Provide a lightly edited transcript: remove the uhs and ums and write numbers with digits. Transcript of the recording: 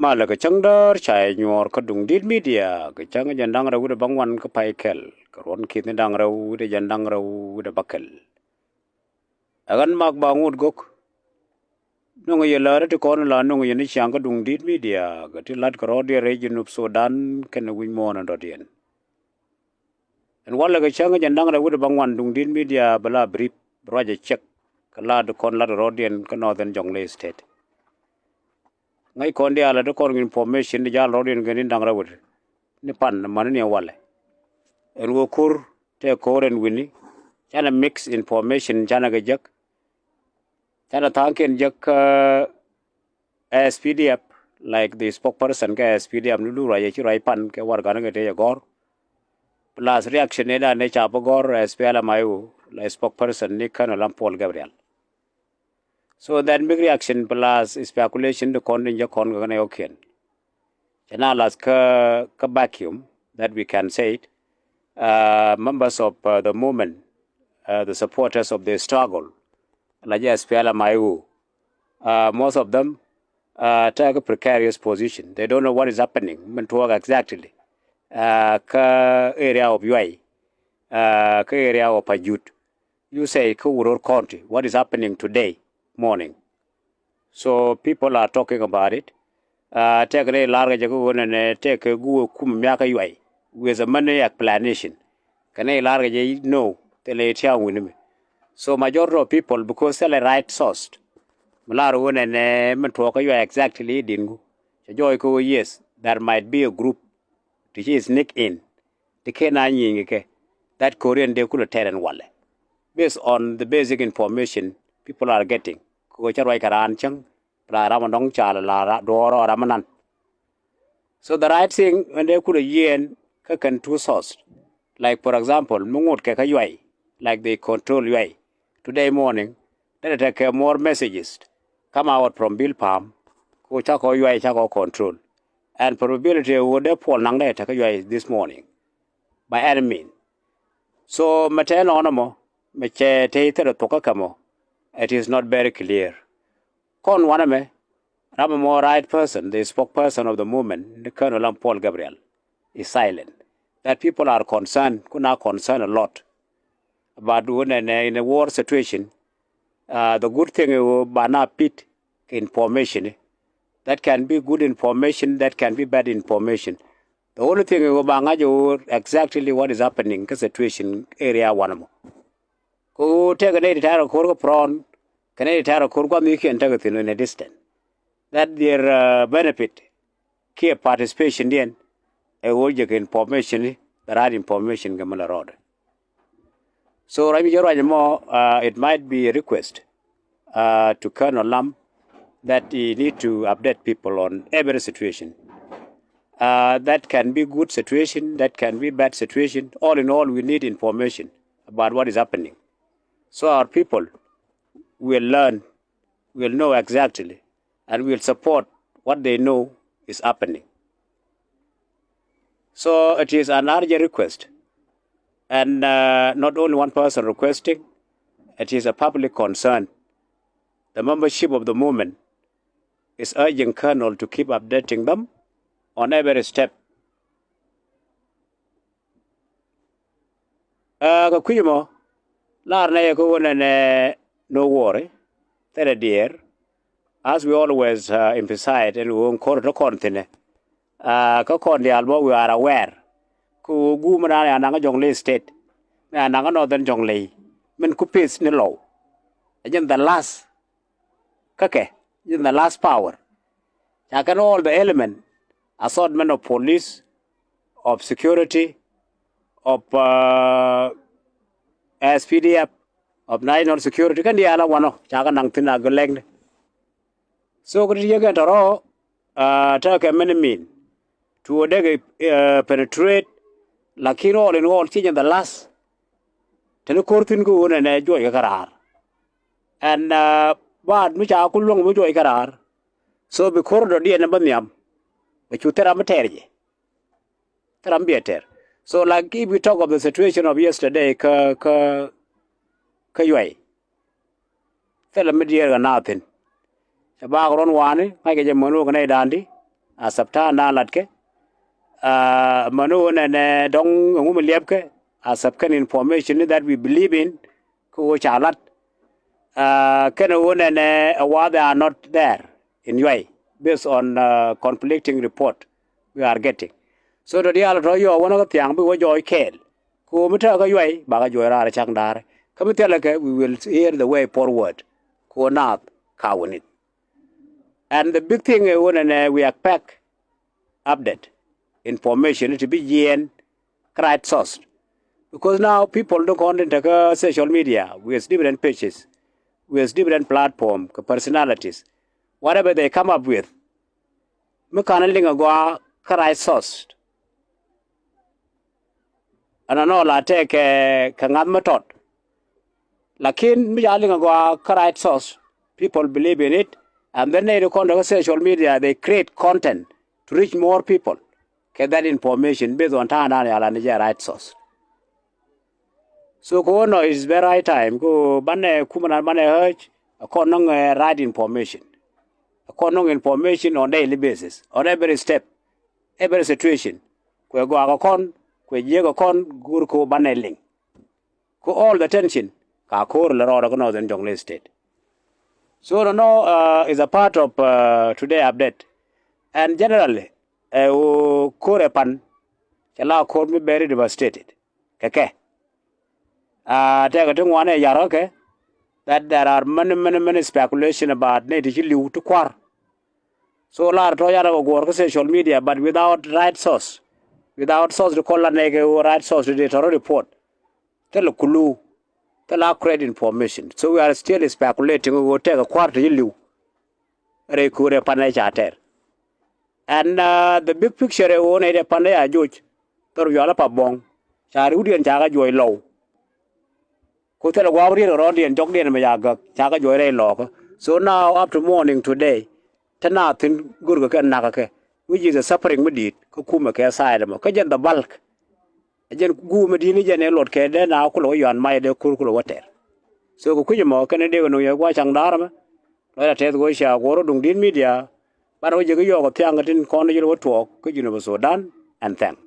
Mala ka changdar chai nyor ka dung dit media ka chang jandang rawu de bangwan ka pai kel ka ron kit ni dang rawu de jandang rawu de bakel agan mak bangut gok nong ye la de kon la nong ye ni chang ka dung dit media ka ti lat ka ro de region of Sudan ken win mon and odien and wala ka chang jandang rawu de bangwan dung dit media bala brief roja check ka la de kon la de rodien ka northern jonglei state ngai kon dia la de kon information de jal rodien ganin dang rawu ni pan man ni wale en wo kur te koren wini chana mix information chana ga jak chana thanken jak SPDF like the spokesperson ka SPDF nu ra ye chi rai pan ke war gana ga te gor plus reaction ne da ne cha gor SPL mayu la spokesperson ni kan lam Paul Gabriel so that big reaction plus speculation the kon ja kon ga ne okay chana las ka vacuum that we can say it members of the movement, the supporters of the struggle, like SPL Mayu, most of them take a precarious position. They don't know what is happening. Exactly. Ka area of UI, ka area of Pajut. You say Kurur County. What is happening today morning? So people are talking about it. Take a large jagu and take a gu kum miaka UI. With a money explanation. Can I large no tell with so majority of people because they're right sourced. Malaru and talk you exactly dingu. Joy ko yes, there might be a group which is sneak in. The Kenyan that Korean they could tell and wale. Based on the basic information people are getting. Ko charwai karan chang, pra ramadong chala la doro ramanan. So the right thing when they could yen can two source. Like for example, mungut ke kayuai, like they control UI. Today morning, they take more messages come out from Bill Palm, ko chako UI chako control, and probability would they pull nang they take UI this morning by any means. So maten onamo, meche teiter tokakamo, it is not very clear. Kon waname, I'm a more right person, the spokesperson of the movement, the Colonel Paul Gabriel, is silent. That people are concerned, could not concern a lot about when in a war situation. The good thing is bana pit information. That can be good information, that can be bad information. The only thing is bangajo exactly what is happening in situation area one. Go take a native tara korgo prawn, Canadian tara korgo miki and take in a distance. That their benefit, key participation in. Information, the right information gamala road. So it might be a request to Colonel Lam that he need to update people on every situation. That can be good situation, that can be bad situation. All in all, we need information about what is happening. So our people will learn, will know exactly, and will support what they know is happening. So it is an urgent request, and not only one person requesting, it is a public concern. The membership of the movement is urging Colonel to keep updating them on every step. Kakuyimo, larne ko no worry, that dear, as we always emphasize, and we won't call it a continent. We are aware. Ku gumana ananga jonglei state, ananga northern jonglei. Men kupis ni law. Again the last, kake, in the last power. Can all the element, assortment of police, of security, of SPDF, of national security. Can the other one? Chaka nang tina goleng. So could you get a raw? Take a minute to penetrate lakini all in all change the last tenu kortin go na joy karar and bad mi cha kulong mi joy karar so be kordo di na banyam be chutera materje teram beter so like if we talk of the situation of yesterday ka yoy tela media ga Naath ba ron wani ngai ke mono ga dandi asapta na latke manu ne dong ngum liepke asapkan information that we believe in ko chalat can why they are not there in UAE based on conflicting report we are getting. So the real royo one of the young people joy kel. Ko mita ka UAE baga joy ra chang dar. Kamitela we will hear the way forward. Ko Naath kawunit. And the big thing we expect update information to be yen right source. Because now people don't contact social media with different pages, with different platform, personalities, whatever they come up with. Mekanalinga go right source. And I know la take kangan method. Lakin mijalinga go right source. People believe in it, and then they contact social media. They create content to reach more people. Get that information based on Tanzania right source. So ko is very right time ko bane kumana bane urge konong right information. Konong information on daily basis, on every step, every situation. Ko go akon, ko jego kon gur ko bane link. Ko all the tension ka kor la ro ko northern Jonglei state. So no is a part of today update. And generally kore pan chala kor me very devastated. Keke. Take a thing one yaroke that there are many speculation about native liu to quar. So large to work social media, but without right source, without source to call a nege right source to data report. Tell a clue, tell accurate information. So we are still speculating. We will take a quarter liu. Rekure panajater. And the big picture one a panaya judge. Torviola pabong. Charudi and Jaga joy low. Kutela wawri rodi and jogdi and mayaga, chaga joy log. So now after morning today, Tanath Gurga and Nagake, which is a suffering medit, Kukuma care side of Kajan the bulk. Again, Gu Medini and Lord K, then I'll call you on my de Kurkula water. So Kujamo, Canada, no ya watching Dharma. Let us go share Gorodung Din media, but we go Tiangatin corner you talk, could you know Sudan, and thank.